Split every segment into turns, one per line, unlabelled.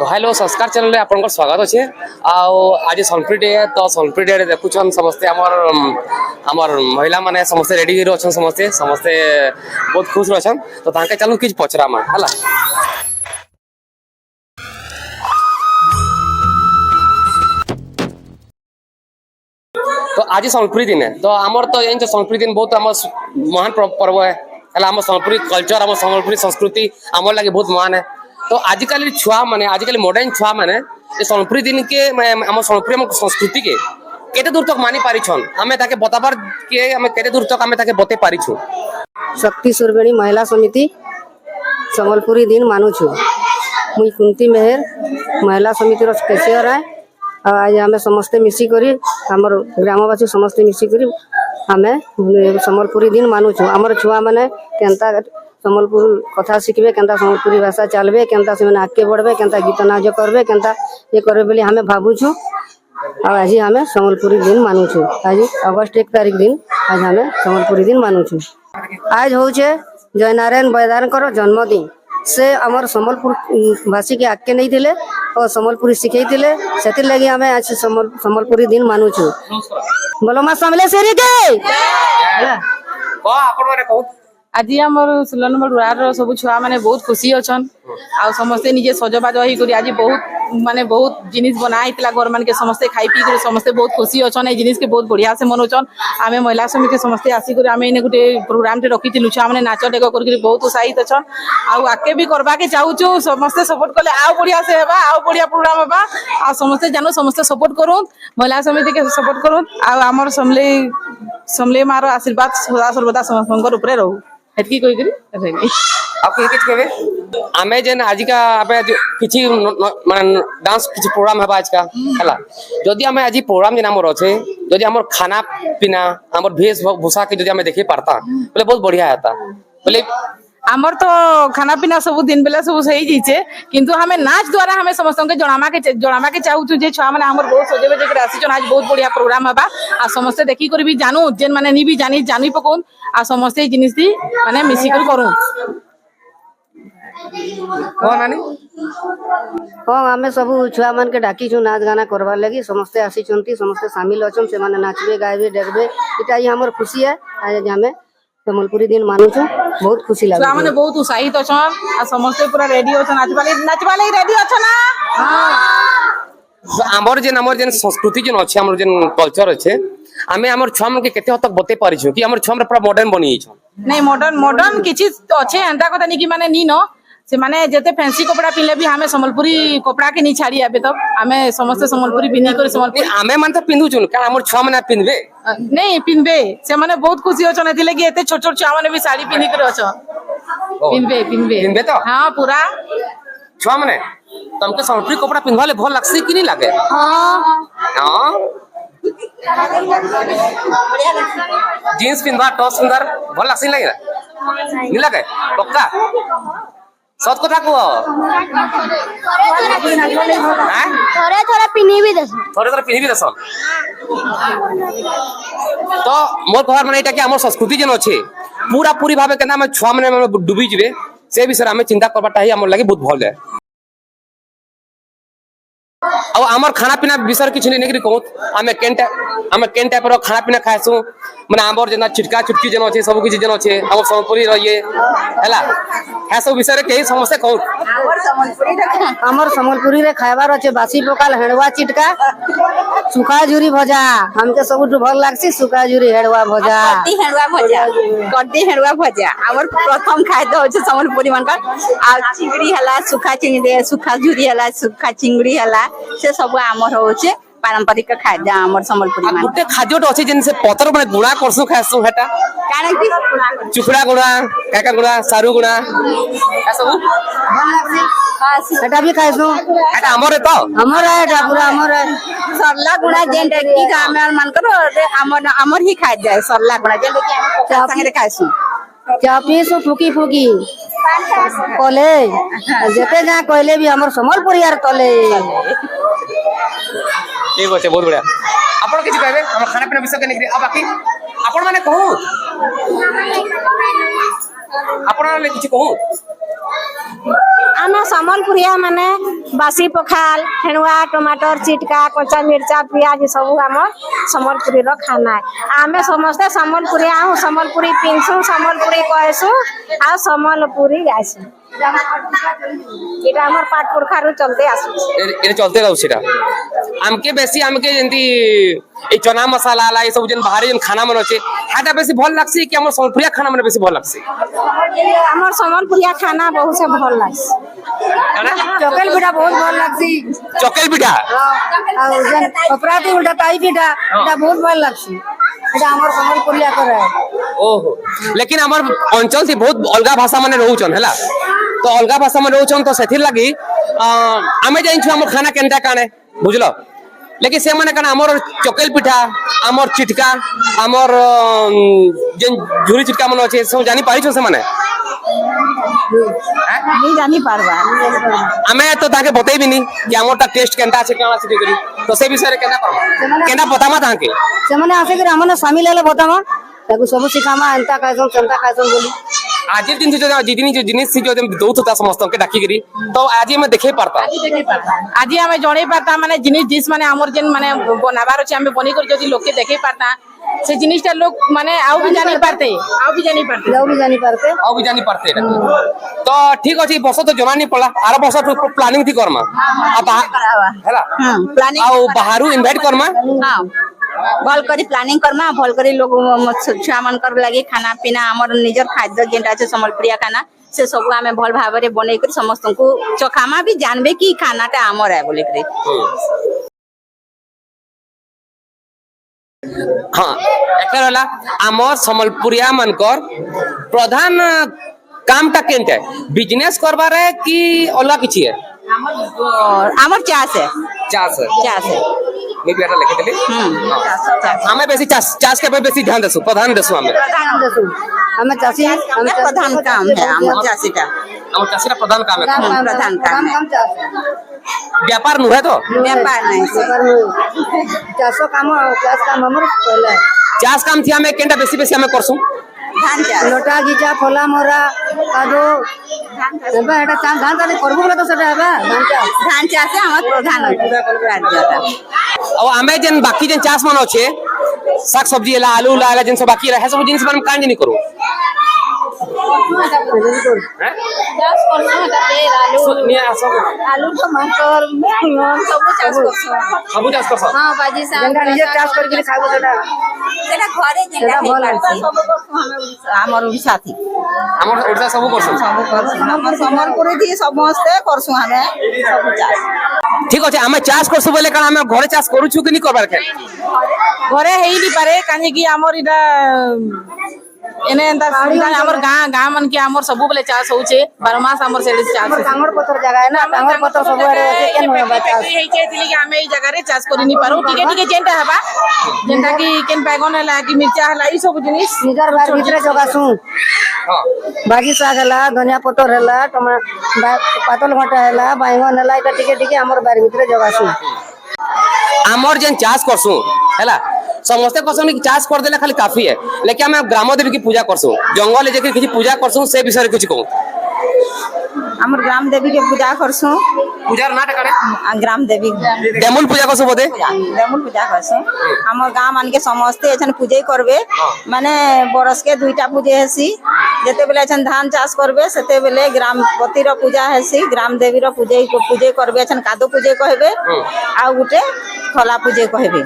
Hello संस्कार channel में आपन स्वागत अच्छे आज सोनपुरी डे तो सोनपुरी डे देखुन समस्ते आमर महिला माने समस्ते रेडी अच्छा समस्ते समस्ते बहुत खुश रचन तो ताके चलू कि पचरा है। तो आज सोनपुरी दिन है तो आमर तो ये सोनपुरी दिन बहुत महान पर्व है आम सोनपुरी कल्चर आम सोनपुरी संस्कृति आमर लगे बहुत महान है। तो आजिकल छुआ माने आजिकल मॉडर्न छुआ माने सोनपुरी दिन के आम सोनपुरी संस्कृति के केते दूर तक मानी पारी छन हमें ताके बताबार के हमें केते दूर तक हमें ताके बते पारी छु।
शक्ति सुरबेणी महिला समिति संबलपुरी दिन मानु छु। मुई कुंती मेहर महिला समिति रो कैशियर है। आज हमें समस्ते मिसी करी हमर ग्रामवासी समस्ते मिसी करी हमें संबलपुरी दिन मानु छु। हमर छुआ माने केनता संबलपुर कथा शिखबे केनता संबलपुरी भाषा चलबे केनता से आगे बढ़बे केनता गीत नाच करबे केनता ये करबे बोली हमें भाबु छु। आज हमें संबलपुरी दिन मानु छु। आज अगस्त 1 तारीख दिन आज हमें संबलपुरी दिन मानु छु। आज होचे जयनारायण बैदारकर जन्मदिन से आमर संबलपुर भाषी के आगे नहीं थिले और संबलपुरी शिखई थिले सेतिर लगी हमें आज संबलपुरी दिन मानु छु। बोलो मां समलेश्वरी के
आज आमर 16 नंबर वार्ड सब छुआ माने बहुत खुशी अच्छन आ समस्ते निजे सजबाज होई आज बहुत माने बहुत जिनिस बनाइतला घर मान के समस्ते खाई पी कर समस्ते बहुत खुशी अच्छन। ए जिनिस के बहुत बढ़िया से मनोचन। आमे महिला समिति समस्ते आसी कर आमे इने गुटे प्रोग्राम टे रखी थिलु छुआ माने नाच डेग कर बहुत उत्साहित अच्छन आ आके भी करबा के चाहूछु समस्ते सपोर्ट कले आ बढ़िया से हेबा आ बढ़िया प्रोग्राम हेबा आ समस्ते जानो समस्ते सपोर्ट करू महिला समिति के सपोर्ट करू आ हमर समले मार आशीर्वाद सदा सर्वदा समस्त ऊपर रहू एतकी कोई करी
आपको ये कहबे आमे जेन आज का आपे किछि माने डांस किछि प्रोग्राम है आज का हला जदी हमें आज प्रोग्राम जेन हमर अछि जदी हमर खाना पीना हमर भेष भूषा के जदी हमें देखे पड़ता बोले बहुत बढ़िया होता बोले
आमर तो खाना पीना सब दिन बेला सब सही जीचे किंतु हमें नाच द्वारा हमें समस्त के जणामा के चाहू जे छुआ माने हमर बहुत सजे बजे के आसी आज बहुत बढ़िया प्रोग्राम हबा आ समस्त देखी कर भी जानू जेन माने नी भी जानी पकोन आ समस्त जिनिस दी माने मिसी कर करू
कोन नानी
हाँ हमें सब छुआ मान के डाकी छु नाच गाना करवार लगी समस्ते आसी चंती समस्ते शामिल अछन से माने नाचबे गायबे देखबे इटा ही हमर खुशी है। आज हमें संबलपुरी दिन मानु छु बहुत खुशी लागे
माने बहुत उत्साहित अछन आ समस्ते पूरा रेडी अछन नाचबाले रेडी अछन ना
हां हमर जेन संस्कृति जेन अछि हमर जेन कल्चर अछि आमे हमर छम के केते हद तक बते पारि छु कि हमर छम पूरा मॉडर्न बनी छ
नहीं मॉडर्न किछि अछि एंता कथा नि कि माने नी न से माने जते फैंसी कपड़ा पिनले भी हमें संबलपुरी कपड़ा के नहीं छाड़ी आबे तब हमें समस्त संबलपुरी पिनी कर संबलपुरी
आमे मन त पिंदु छु का हमर छम ना पिनबे
नहीं पिनबे से माने बहुत खुशी अछन एथि लगी एते छोट छोट छुआ माने भी साड़ी पिनी कर अछन पिनबे तो हां पूरा
छुआ माने तुमके संबलपुरी कपड़ा पिनवाले भल लागसी कि नहीं लागे हां जींस पिनवा टॉप सुंदर भल लागसी लागे नहीं लागे पक्का सत कथा को
थोड़े थोड़े पिनी भी दस
तो मोर कहर माने एटा कि हमर संस्कृति जेन अछि पूरा पूरी भाबे केना हम छुआ माने डूबी जिवे से विषय हमें चिंता करबाटा ही हमर लागि बहुत भल है। अब हमर खाना पीना विषय किछ नहीं कि कहूँ हमें केन टाइप रो खाना पीना खाएसु माने हमर जेना चिटका चुटकी जेन अछि सब किछ जेन अछि हमर संबलपुरी रहिए हैला है सब विषय के समस्या कहूँ
हमर संबलपुरी रे खाइबार अछि बासी पकाल हेड़वा चिटका सुखा झुरी भजा हमके सब भल लागसी सुखा झुरी हेड़वा भजा
गड्डी हेड़वा भजा हमर प्रथम खाद्य होचे संबलपुरी मानकर आ चिंगड़ी हला सुखा चिंगड़ी सुखा झुरी हला सुखा चिंगड़ी हला से सब हमर होचे पारंपरिक खाद्य हमर संबलपुरी मान
गुटे खाद्य तो अछि जेन से पतर माने गुणा करसु खासु हेटा
काने की
चुकड़ा गुणा काका गुणा सारू गुणा ए सब
हेटा भी खाइसु
हेटा हमर तो
हमर हेटा पूरा हमर
सरला गुणा जेन की हमर मान कर हमर ही खाद्य सरला गुणा जेन की हम संगे खाइसु
चापीसु फुकी फुकी कोले जेते जा कहले भी हमर संबलपुरी यार तले
ठीक अछि बहुत बढ़िया आपण किछ कहबे हम खाना पीना विषय के निकरी आ बाकी आपण माने कहू आपण माने किछ कहू
आमे सम्बलपुरिया माने बासी पखाल हेणुआ टमाटर चिटका कच्चा मिर्चा पियाज सब आम सम्बलपुरी रो खाना है आमे समस्ते सम्बलपुरिया हूँ सम्बलपुरी पिनसु सम्बलपुरी कहसु आ सम्बलपुरी गाइसु एटा हमर पाट पुरखा रो चलते आसु
ये चलते रहू सीटा हमके बेसी हमके जंती ए चना मसाला ला ये सब जन बाहर जन खाना मन होचे हाटा बेसी भल लागसी कि हमर सोनपुरिया खाना मन बेसी भल लागसी
हमर सम्बलपुरिया खाना बहुत से भल लागस
चकेल पिठा बहुत भल लागसी
चकेल पिठा
आ जन अपराधी उल्टा ताई पिठा এটা बहुत भल लागसी এটা हमर सम्बलपुरिया करे
ओहो लेकिन हमर अंचल थी बहुत अलगा भाषा माने रहउचन हैला तो अलगा भाषा में रहउचन तो सेथिर लागि आमे जाइन छु हमर खाना केनटा काने बुझलो लेकिन से माने काना हमर चकेल पिठा हमर चिटका हमर जन झुरी चिटका मन अछि सब जानि पाइ छु से माने
नहीं जानी पारबा
आमे तो ताके बतैबी नी कि हमर ता टेस्ट केनटा छै काना छै करी तो से विषय रे केना परबा केना बतामा ताके
ସେମାନେ ଆସିକିରି ଆମने शामिल हेले बतामा ताकू सब सिखामा एंता कायसन चंता कायसन बोली
आज दिन जो जिदिनी जो जिनिस जो दउथ ता समस्त के डाकी करी तो आज मैं देखे पारता
आज आमे जणे पारता माने जिनिस डिस माने हमर जेन माने बनाबार अछि आमे बनी कर जदी लोग के देखे पारता से जिनिसटा लोग माने आउ भी जानी पारते
जाऊ भी जानी पारते
और भी जानी पारते तो ठीक अछि बस तो जमा नहीं पड़ा आर बस प्लानिंग थी करमा अब हैला
प्लानिंग
आउ बाहरु इनवाइट करमा
हाँ भल करी प्लानिंग करमा भल करी लोग छुआ मन कर लगे खाना पीना हमर निजर खाद्य जेंटा আছে সম্বলপুরিয়া खाना से सब आमे भल भाबरे बनै कर समस्त को चखामा भी जानबे कि खानाटा हमर है बोले करे
हाँ एकर होला हमर सम्बलपुरिया मनकर प्रधान काम ता केनटे बिजनेस करबा रे कि अलग किछि है
हमर चास है
चास
चास है
मैं बेटा लिखे देली हमें बेसी चास चास के पे बेसी ध्यान देसु प्रधान देसु हमें
हमें चाची
हमें प्रधान काम है हमर चासीटा
हमर चासी का प्रधान काम है
प्रधान काम है
व्यापार नु है तो
व्यापार नहीं
चासो काम चास काम हमर पहले
चास काम थी हमें केनटा बेसी बेसी हमें करसु
धान चास
लोटा गीचा फोला मोरा कादो एबा एटा चास धान ताले करबो बोले तो सेटा हेबा
धान चास है हमर प्रधान राज्यटा
और हमें जन बाकी जन चास मन होचे साग सब्जी ला आलू ला जन सब बाकी रहे सब जिनिस हम कान नहीं करू हैं
चास करसु आलू
निया सब
आलू टमाटर बैंगन सब चास करसु
सब चास करस
हां बाजी साग
जेंटा निजे चास कर के खाबो सेटा
सेटा घरे जेंटा
भल
है
सब करसु हमें
हमर उड़ीसा थी
हमर ओडा सब करस
हमर सम्बलपुरी थी समस्ते करसु हमें सब चास
ठीक अछि हमें चास करसु बोले कारण हमें घरे चास करू छु कि नहीं करबार के
घरे हेई नहीं पारे काहे कि हमर इटा एने एंता हमर गां मन के हमर सब बेले चास होचे 12 मास हमर से चास होचे
कांगड़ पत्थर जगह है ना कांगड़ पत्थर सब आरे होते केन होबा चास
हेई के दिली कि हमें ई जगह रे चास करि नहीं पारो ठीक है जेंटा हबा जेंटा कि केन बैगन हला कि मिर्चा हला ई सब जिनिस
निगर बार भीतर जगासु
हां
बागी साग हला धनिया पत्तर हला पातल घंटा हला बैंगन हला एटा टिके टिके हमर बार भीतर जगासु
हमर जन चास करसु हैला समस्ते कसम कि चास कर देले खाली काफी है लेकिन हमें ग्राम देवी की पूजा करसु जंगल जेके किछि पूजा करसु से विषय रे कुछ कहू
हमर ग्राम देवी के पूजा करसु
पूजा नाटक करे
ग्राम देवी
डेमुल पूजा करसु बोदे
देमुल पूजा करसु हमर गांव मान के समस्ते एछन पूजे करबे माने बरस के दुईटा पूजे हेसी जेते बेले एछन धान चाष करबे सेते बेले ग्रामपति रो पूजा हेसी ग्राम देवी रो पूजे करबे एछन कादो पूजे कहबे आ गुटे खला पूजे कहबे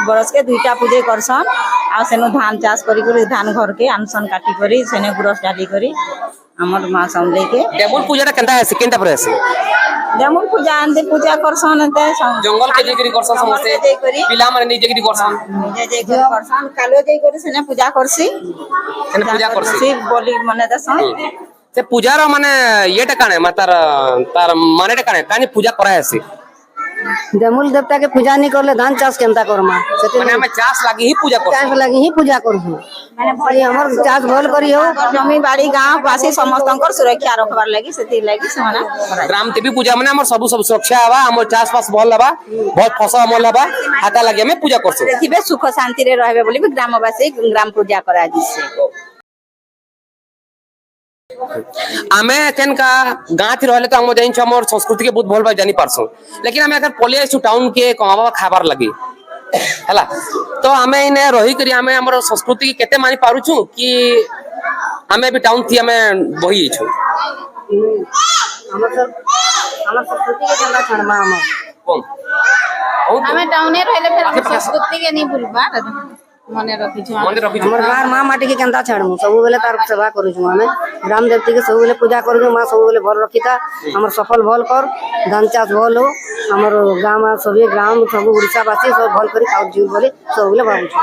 बरस के दुईटा पूजे करसन आ सेनो धान चाष करी धान घर के आनसन काटी करी सेने गुरस डाली करी हमर मां समले के
डेमुल पूजा केनता है सेकंड पर है
देमुल पूजा आंदे पूजा करसन ते
जंगल के जेकरी करसन समस्ते पिला माने नि जेकरी करसन
जे करसन कालो जे करी सेने पूजा करसी
सेने पूजा करसी
बोली मने दसन
से पूजा रो माने ये टकाने मातार तार माने टकाने कानी पूजा कराय है
देमुल देवता के पूजा नहीं करले धान चाष केनता करमा
माने हमें चास लागी ही पूजा करसु
चाष लगी ही पूजा करबू माने हमर चाष भल करी हो
जमी बाड़ी गांव वासी समस्तंकर सुरक्षा रखबार लागि सेति लागि समाना
ग्राम देवी पूजा माने हमर सब सुरक्षा हवा हमर चास पास भल हवा बहुत फसल अमल हवा हाता लागी हमें पूजा करसु
देखिबे सुख शांति रे रहबे बोली ग्रामवासी ग्राम पूजा करा दिसे
आमे केन का गाँ थी रहले तो हम जाइन छ हमर संस्कृति के बहुत भल भाई जानी पारसु लेकिन आमे अगर पले आइछु टाउन के कमावा खाबार लगी हला तो आमे इने रही करी आमे हमर संस्कृति के केते मानी पारुछु कि आमे भी टाउन थी आमे बही छु
हमर संस्कृति के केना छाड़मा हम
कोन
ଆମେ ଟାଉନରେ ରହିଲେ ଫେର ସଂସ୍କୃତି के नहीं भूलबा मने रखी छु
मंदिर रखी
हमर गाँव माँ माटी के केंता छाड़मु सब बेले तार सेवा करू छु हमें ग्राम देवती के सब बेले पूजा करू छु माँ सब बेले भल रखिता हमर सफल भल कर धान चाष भल हो हमर गाँव सभी ग्राम सब उड़ीसा वासी सब भल करी खाउ जीव बोले सब बेले भाबु छु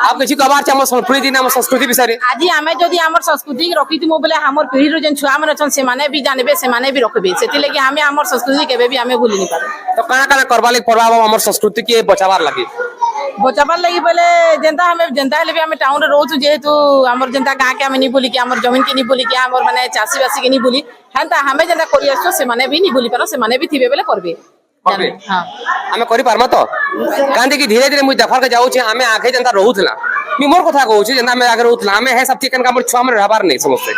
आप किसी कबार छ हमर संस्कृति दिन हमर संस्कृति विषय
आज आमे जदि हमर संस्कृति के रखितमु बोले हमर पीढ़ी रो जेन छुआ मन छन से माने भी जानबे से माने भी रखबे सेति लगे हमें हमर संस्कृति केबे भी हमें भूली नहीं पारे
तो काना काना करबा लगे पड़वा हमर संस्कृति के बचावार लगे
बचाबार लगी बोले जेंता हमें जेंता हेले भी हमें टाउन रे रहू जेहेतु हमर जेंता गाँ के हमें नहीं भूली के हमर जमीन के नहीं भूली के हमर माने चासी बासी के नहीं भूली हेंता हमें जेंता करि आछो से माने भी नहीं भूली पारो से माने भी थिबे बेले करबे हां
आमे करि पारमा तो कांदे की धीरे धीरे मुई देखर के जाऊ छे आमे आगे जनता रहउथला मी मोर कथा कहू छे जनता में आगे रहउथला आमे हे सब चिकन का हमर छुआ में रहबार नहीं समझते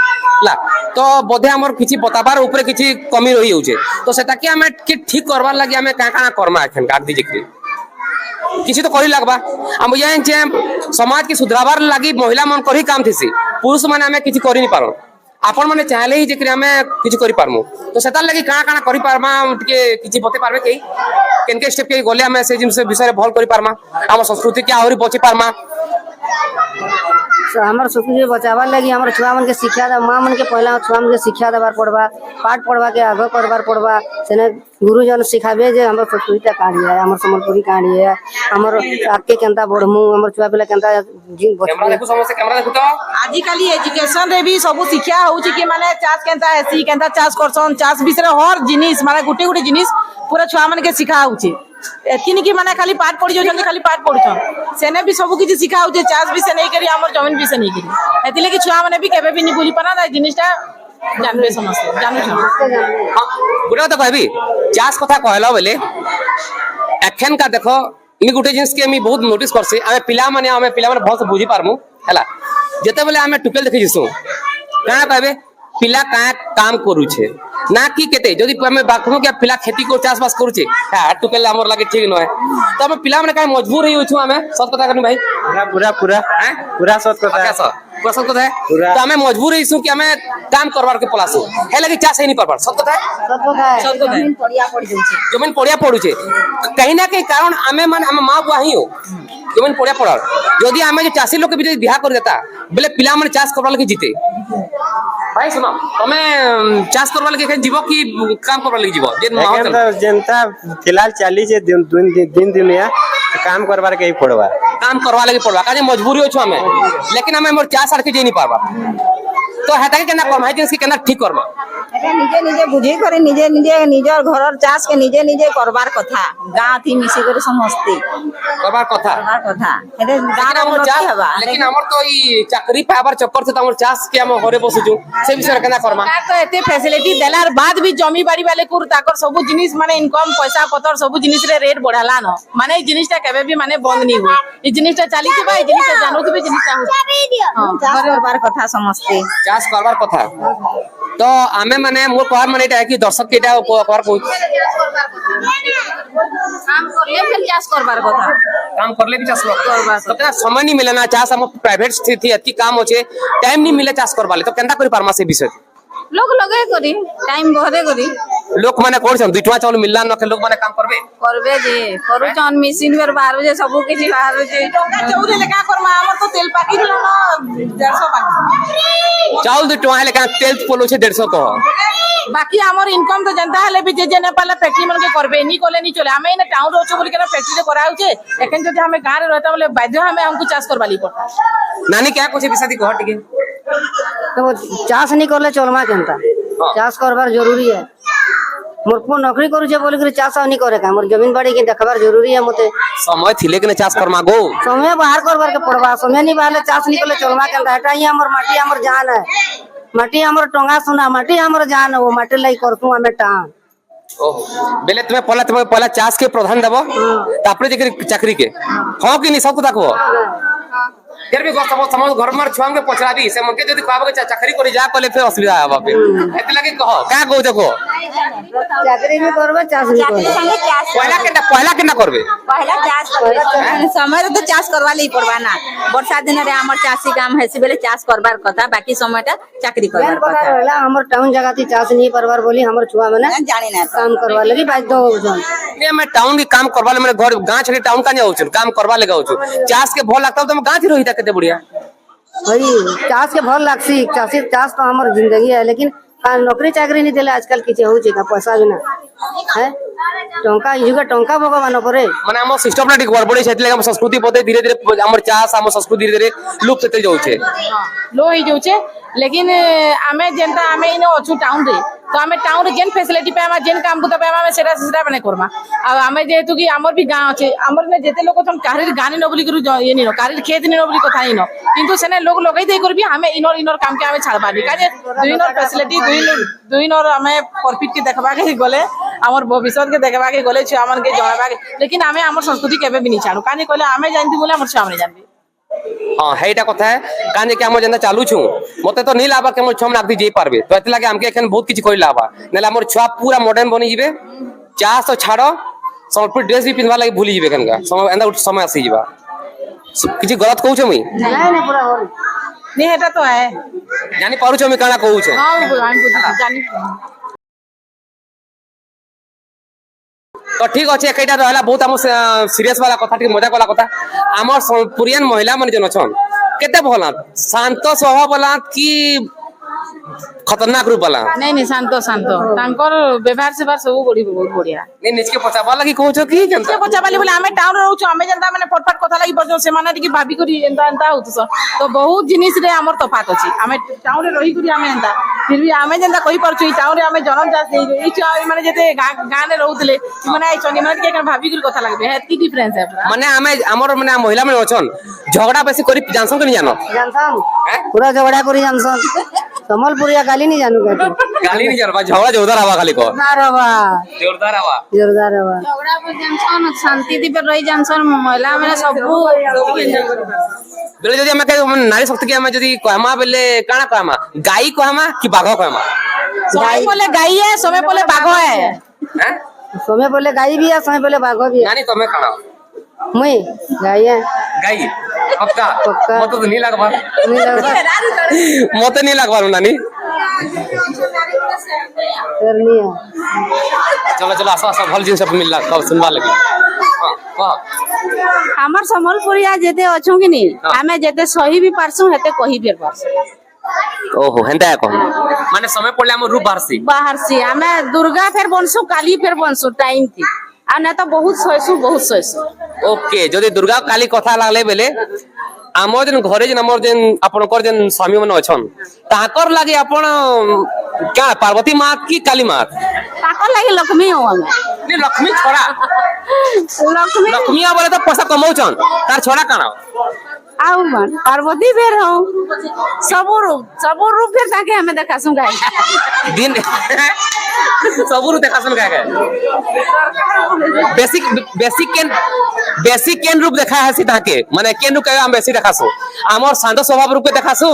ला तो बोधे हमर किछि बताबार ऊपर किछि कमी रही होउछे तो सेटा कि आमे कि ठीक करबार लागि आमे का का करमा एखन काट दी जिकरी किसी तो करी लगबा हम जाइन छे समाज के सुधारबार लागि महिला मन करी काम थिसी पुरुष माने आमे किछि करि नि पारो आपण माने चाहले ही जेकरी हमें किछि करि पारमु तो सेता लगी काना काना करि पारमा के किछि बते पारबे के केनके स्टेप के गोले हमें से जिनसे विषय भल करि पारमा हम संस्कृति के आहुरी बचि पारमा
हमर संस्कृति बचावार लगी हमर छुआ मन के शिक्षा दे माँ मन के पहला छुआ मन के शिक्षा देबार पड़बा पाठ पढ़वा के आगे करबार पड़बा सेने गुरुजन सिखाबे जे हमर संस्कृति कहानी है हमर सम्बलपुरी कहानी है हमर आके केंता बढ़मु हमर छुआ पिला केंता जी
कैमरा देखु समस्या कैमरा देखु तो
आज काली एजुकेशन रे भी सब शिक्षा होउची कि माने चाष केंता हेसी केंता चाष करसन चाष विषय हर जिनिस माने गुटे गुटे जिनिस पूरा छुआ मन के सिखा होउची एतिनी कि माने खाली पाठ पढ़ी जो खाली पाठ पढ़छन सेने भी सब किछि सिखा होउचे चाष भी से नहीं करी हमर जमीन भी से नहीं करी एतिले कि छुआ माने भी केबे भी नहीं भूली पाना ना जिनिसटा जानबे समस्ते जानू
गुटा तो कहबी चाष कथा कहला बेले एखन का देखो इन गुटे जिनिस के मी बहुत नोटिस करसे आमे पिला माने बहुत से बुझी पारमु हला जते बेले आमे टुकेल देखि जिसु काना कहबे पिला का काम करू छे ना कि केते जदी हमें बाखमु के पिला खेती को चाष बास करू छे टुकेल हमर लागे ठीक न है तो हम पिला माने काहे मजबूर ही होछु हमें सत कथा करनी भाई पूरा सत कथा सत कथा है तो हमें मजबूर हिसु कि हमें काम करवार के पलासु हे लगे चाष ही नहीं परबार सत कथा है
जमीन पड़िया पड़ जाउछे
जमीन पड़िया पड़ू छे कहीं ना कहीं कारण हमें मान हम मां बुआ ही हो जमीन पड़िया पड़ल जदी हमें जो चासी लोग के भी बियाह कर देता बोले पिला माने चाष करवा लगे जीते भाई सुनो तमें चाष करवा लगे जीवो कि काम करवा लगे जीवो जे माहौल
जनता फिलहाल चाली जे दिन दुनिया काम करवार के ही पड़वा
काम करवा लगे पड़वा काजे मजबूरी हो हमें लेकिन हमें मोर चाष आर के जे नहीं पारबा तो हेता के केना करम है जिनस के केना ठीक करबा
निजे निजे बुझी करे निजे निजे निजर घरर चाष के निजे निजे करबार कथा गाँ थी मिसी करे समस्ते
करबार कथा
एते गाँ रे उन्नति हबा
लेकिन हमर तो ई चाकरी पावर चक्कर से त हमर चाष के हम घरे बसुजु से विषय केना करमा
तो एते फैसिलिटी देलार बाद भी जमी बाड़ी वाले को ताकर सब जिनिस माने इनकम पैसा पतर सब जिनिस रे रेट बढ़ाला न माने ई जिनिसटा केबे भी माने बंद नहीं हो ई जिनिसटा चाली के बा ई जिनिसटा जानू के जिनिसटा हो
चाष करबार कथा समस्ते
चाष करबार कथा तो आमे माने मोर कहर माने एटा है कि दर्शक के एटा कहर को
काम करले फिर चाष करबार कथा
काम करले भी चाष करबार तो समय नहीं मिले ना चाष हम प्राइवेट स्थिति अति काम होचे टाइम नहीं मिले चाष करबाले तो केनता करि पारमा से विषय
लोग लगे करी टाइम बहरे करी
लोक माने कोन छ 2 टका चावल मिलला न के लोक माने काम करबे
जे करू जन मशीन पर बाहर जे सब किछि बाहर जे चौदे लेका करमा हमर तो तेल पाकी न 150 पाकी
चावल 2 टका लेका तेल पोलो छे 150 को
बाकी हमर इनकम तो जनता हले भी जे नेपाल फैक्ट्री मन के करबे नी कोले नी चले हमें इन टाउन रोचो बोल के फैक्ट्री जे कराउ छे एखन जदि हमें गांव रे रहता बोले बाध्य हमें हमको चाष करवाली पड़ता
नानी क्या कुछ विषय कह टिके
तो चाष नहीं करले चलमा केंता चाष करबार जरूरी है मोर को नौकरी करू छे बोल के चाष नहीं करे का मोर जमीन बाड़ी के देखबार जरूरी है मते
समय थिले के चाष करमा गो
समय बाहर करबार के पड़बा समय नहीं बाहर चाष नहीं करले चलमा केंता हटा ही हमर माटी हमर जान है माटी हमर टंगा सुना माटी हमर जान है वो माटी लाई करतु हमें टांग
बेले तुम्हें पहला चाष के प्रधान देबो तापरे जे चाकरी के हां कि नहीं सब को देखबो फिर भी समझ घर मार छुआ के पचराबी से मन के जदी कहबो के चाकरी करी जा कहले फिर असुविधा है बापे एते लगे कहो का कहू देखो
चाकरी भी करबे चाष भी
चाकरी
करबे
संगे चाष
पहला केना करबे
पहला चाष करबे समय तो चाष करवा ले पड़वा ना वर्षा दिन रे हमर चाषी काम है से बेले चाष करबार कथा बाकी समय ता चाकरी करबार कथा
रहला हमर टाउन जगह थी चाष नहीं परवार बोली हमर छुआ मने
जाने ना
काम करवा लगी बाध्य हो जन
ने मैं टाउन की काम करवा ले मेरे घर गांव छड़ी टाउन का जाऊ छु काम करवा ले गाऊ छु चास के भल लागता तो गांव ही रही था केते बढ़िया
भाई चाष के भल लागसी चाषी चाष तो हमर जिंदगी है लेकिन नौकरी चाकरी नहीं देले आजकल किछे होउची का पैसा बिना है टंका युगे टंका भगवान परे
माने हम सिस्टम ना ठीक बड़बड़ी छेतले हम संस्कृति पते धीरे धीरे हमर चास हम संस्कृति धीरे धीरे लुप्त होते जाऊ छे
लो हो जाऊे लेकिन आमे जेनता आमे इनो अछु टाउन रे तो आमे टाउन रे जेन फैसिलिटी पे आमा जेन काम बुता पे आमे सेटा बने करमा आ आमे जेतु कि हमर भी गांव अछि हमर ने जेते लोग हम काहरी गानी न बोली करू ये नी न काहरी खेत नी न बोली कथा ही न किंतु सेने लोग लगाई दे करबी हमें इनर काम के आमे छाड़बानी काजे दुई नर फैसिलिटी दुई नर हमें प्रॉफिट के देखबा के गले हमर भविष्य के देखबा के गले छ हमन के जणाबा के लेकिन आमे हमर संस्कृति केबे भी नी छाड़ू कानी कहले आमे जानती बोले हमर छ हमने जानबी
हां हेटा कथा है काजे के हम जेंदा चालू छु मते तो नी लाबा के हम छम नागदी जे पारबे तो एते लागे हमके एखन बहुत किछ कोइ लाबा नेला हमर छुआ पूरा मॉडर्न बनी जिवे चास तो छाड़ो संस्कृत ड्रेस भी पिनवा लागे भूली जिवे कनका समय एंदा समय आसी जिवा किछ गलत कहू छ मई
नहीं पूरा हो
नहीं हेटा तो है
जानी पारू छ मई काना कहू छ
हां हम जानी
तो ठीक अच्छे एकटा रहला बहुत हम सीरियस वाला कथा ठीक मजाक वाला कथा हमर संपूरियन महिला मन जन छन केते भला शांत स्वभाव वाला कि खतरनाक रूप वाला
नहीं शांत शांत तांकर व्यवहार से बार सब बड़ी बहुत बढ़िया
नहीं निजके पचाबा लगी कहू छ कि जनता
से पचा बाली बोले हमें टाउन रहू छु हमें जनता माने फटफट कथा लागि बजो से माने कि भाभी करी एंता एंता होत तो बहुत जिनिस रे हमर तफात अछि हमें टाउन रे रही करी हमें एंता फिर भी हमें जनता कहि परछु टाउन रे हमें जन्म जास नहीं ई छ माने जते गां ने रहउतले माने आई छनी माने के भाभी करी कथा लागबे है की डिफरेंस है पूरा
माने हमें हमर माने महिला मन अछन झगड़ा बेसी करी जानसन कि नहीं जानो
जानसन पूरा झगड़ा करी जानसन संबलपुरिया गाली नहीं जानू कहते
गाली नहीं जानबा झगड़ा जोरदार आवा खाली को जोरदार आवा
झगड़ा पर जानसन शांति दी पर रही जानसन महिला माने सबू
बेले जदी हमें के नारी शक्ति के हमें जदी कहमा बेले काना कहमा गाई कहमा कि बाघ कहमा
समय बोले गाई है समय बोले बाघ है
हैं
समय पहले गाय भी है समय पहले बाघ भी है
नानी तुम्हें काना
मुई गाय है
गाई पक्का
पक्का।
मत तो नहीं लगवा
नहीं लगता
मत नहीं लगवा नानी
करनी है
चलो चलो आसा आसा भल जिन सब मिलला कब सुनवा लगी हां कह
हमर संबलपुरिया जेते अछु कि नी हमें जेते सही भी पारसु हेते कहि भी पारसु
ओहो हेंदा है कह माने समय पड़ले हम रूप बारसी
बाहर से हमें दुर्गा फेर बनसु काली फेर बनसु टाइम थी आ ना तो बहुत सयसु
ओके जदी दुर्गा काली कथा लागले बेले आमर जन घरे जन हमर जन आपनकर जन स्वामी मन अछन ताकर लागे आपण क्या पार्वती मां की काली मां
ताकर लागि लक्ष्मी हो हमें
नहीं लक्ष्मी छोड़ा
लक्ष्मी
लक्ष्मी बोले तो पैसा कमाउछन तार छोड़ा काना
आउ मन पार्वती फेर हो सब रूप फेर ताके हमें देखासु गाय
दिन सबुरु देखासन का बेसिक केन रूप देखा है सीधा के माने केन रूप के हम बेसी देखासु हमर शांत स्वभाव रूप के देखासु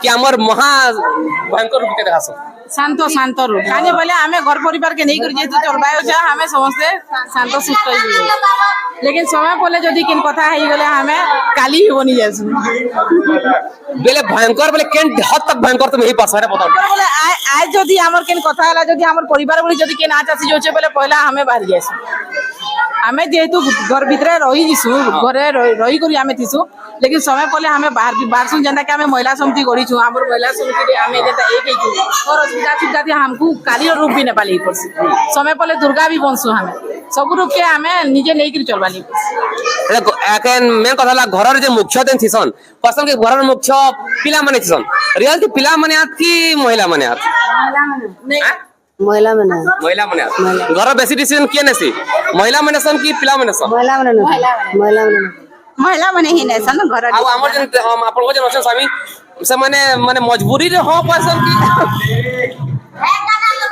कि हमर महा भयंकर रूप के देखासु
शांत रूप काने बोले हमें घर परिवार के नहीं करी जेतु चलबाय छ हमें समस्त शांत सुस्त होई लेकिन समय पले जदी किन कथा है गले हमें काली ही बनी जासु
बेले भयंकर बोले केन हद तक भयंकर तुम ही पास है बताओ
बोले आज जदी हमर किन कथा हला जदी हमर परिवार बोली जदी केन आच आसी जोचे बोले पहला हमें बाहर जासु हमें जेतु घर भीतर रही जिसु घरे रही करी हमें थिसु लेकिन समय पले हमें बाहर सुन जनता के हमें महिला समिति गड़ी छु हमर महिला समिति रे हमें जेता एक ही और जाति हमको काली रूप भी नेपाली पड़सी समय पले दुर्गा भी बनसु हमें सब रूप के हमें निजे नहीं करी चलबाली
एकेन मेन कथा ला घर रे जे मुख्य देन थिसन पसंद के घर रे मुख्य पिला माने थिसन रियल की पिला माने आत की महिला माने आत
नहीं
महिला में नहीं
महिला माने आत घर बेसी डिसीजन किए नेसी महिला माने सन की पिला माने सन
महिला में नहीं
महिला माने ही नहीं सन घर
आ हमर जन हम आपन को जन स्वामी से माने मजबूरी रे हो पसंद की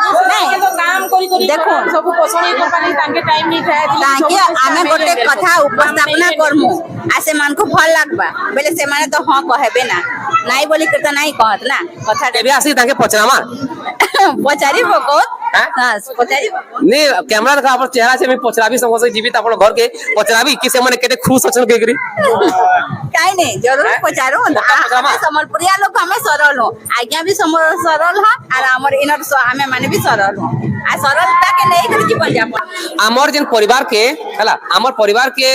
काम करी
देखो।
सब पोषण ये करपानी तांके टाइम नहीं ଥାଏ
ताकि आमे गोटे कथा उपस्थापना करमु आ से मान को भल लागबा बेले से माने तो हां कहबे ना नाई बोली के तो नहीं कहत ना कथा
केबे आसी ताके पचरामा
पचारी भको
हाँ?
हां पचारी
ने कैमरा देखा अपन चेहरा से मैं पचराबी समझ जीवित अपन घर के पचराबी कि से माने केते खुश अछन के करी
काई नहीं जरूर पचारो
पचारमा।
समलपुरिया लोग हमें सरल हो आज्ञा भी सरल हा और हमर इनर हमें माने भी सरल हो आ सरलता के नहीं कर जीवन यापन
आमर जन परिवार के हला आमर परिवार के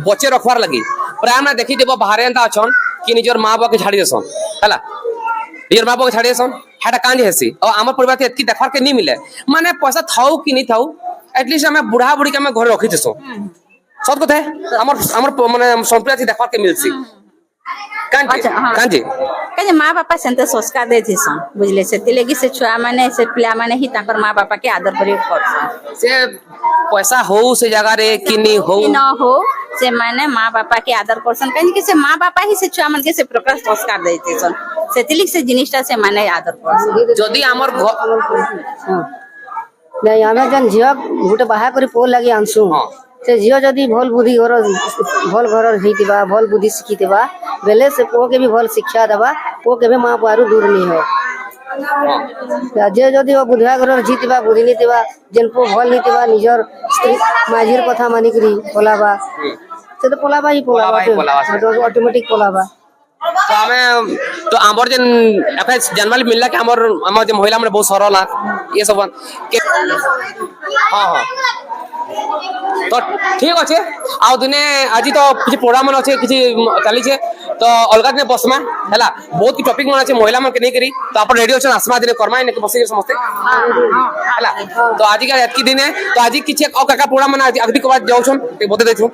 बचे रखवार लगी प्राय ना देखी देबो बाहरे एंता अछन कि निजर मां बाप के छाड़ी देसन हला निजर मां बाप के छाड़ी देसन हेटा कांज हेसी और आमर परिवार के एतकी देखवार के नहीं मिले माने पैसा थाउ कि नहीं थाउ एटलीस्ट हमें बुढ़ा बुढ़ी के हमें घर रखी देसो सत कथा है आमर माने संप्रदाय देखवार के मिलसी कांजी
अच्छा, हाँ।
कांजी
कहे माँ बापा सेंते संस्कार दे थीसन बुझले से तिलेगी से छुआ माने से पिला माने ही ताकर माँ बापा के आदर प्रयोग करसन
से पैसा हो से जगह रे कि नहीं हो
कि न हो से माने माँ बापा के आदर करसन कहे कि से माँ बापा ही से छुआ मन के से प्रकार संस्कार दे थीसन से तिलिक से जिनिसटा से माने आदर करसन
जदि आमर
नहीं आमे जन झियो गुटे बाहा करी पोल लगी आनसु
हाँ।
से झियो जदी भल बुद्धि घर ହେଇଥିବା भल बुद्धि ଶିଖିଥିବା बेले से पुओ के भी भल शिक्षा देबा पुओ के भी माँ बारू दूर नहीं हो जे जदी वो बुधिया घर जीतिबा बुद्धि नहीं थिबा जेन पुओ भल नहीं थिबा निजर स्त्री माझीर कथा मानी करी पोलाबा से तो पोलाबा ही पोलाबा ऑटोमेटिक पोलाबा
तो हमें तो आमर जन एफे जनरल मिलला कि हमर जे महिला माने बहुत सरल आ ये सब के हां हां तो ठीक अच्छे आउ दिने आज तो किसी प्रोग्राम मन अच्छे किसी चली छे तो अलगा दिन बसमा हैला बहुत की टॉपिक मन अच्छे महिला मन के नहीं करी तो अपन रेडियो छ आसमा दिन करमा ने बसी समझते हैला तो आज का एतकी दिन है तो आज किछि और काका प्रोग्राम मन अगदी के बाद जाउ छन ते बते दे छु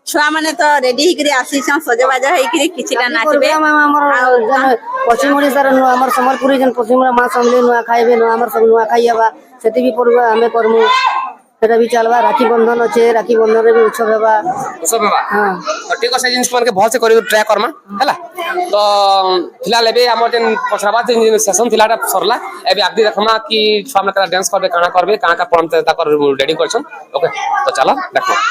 छुआ माने तो रेडी ही करी आसी छन सजबाजा है करी किछिला नाचबे
हमर पश्चिम ओडिसा रे हमर समलपुरी जन पश्चिम मां समले नुआ खाइबे नुआ हमर सब नुआ खाइबा सेति भी परबा हमें करमु सेटा भी चलबा राखी बंधन अच्छे राखी बंधन रे भी उत्सव हेबा
सब बा
हां
तो ठीक আছে জিনিস মানে बहुत से करी ट्राई करमा हैला तो फिलहाल एबे हमर जन पछराबाद जे सेशन थिलाटा सरला एबे आबदी देखमा कि छुआ मन का डांस करबे काना करबे काना का परम ता कर रेडी करछन ओके तो चलो देखो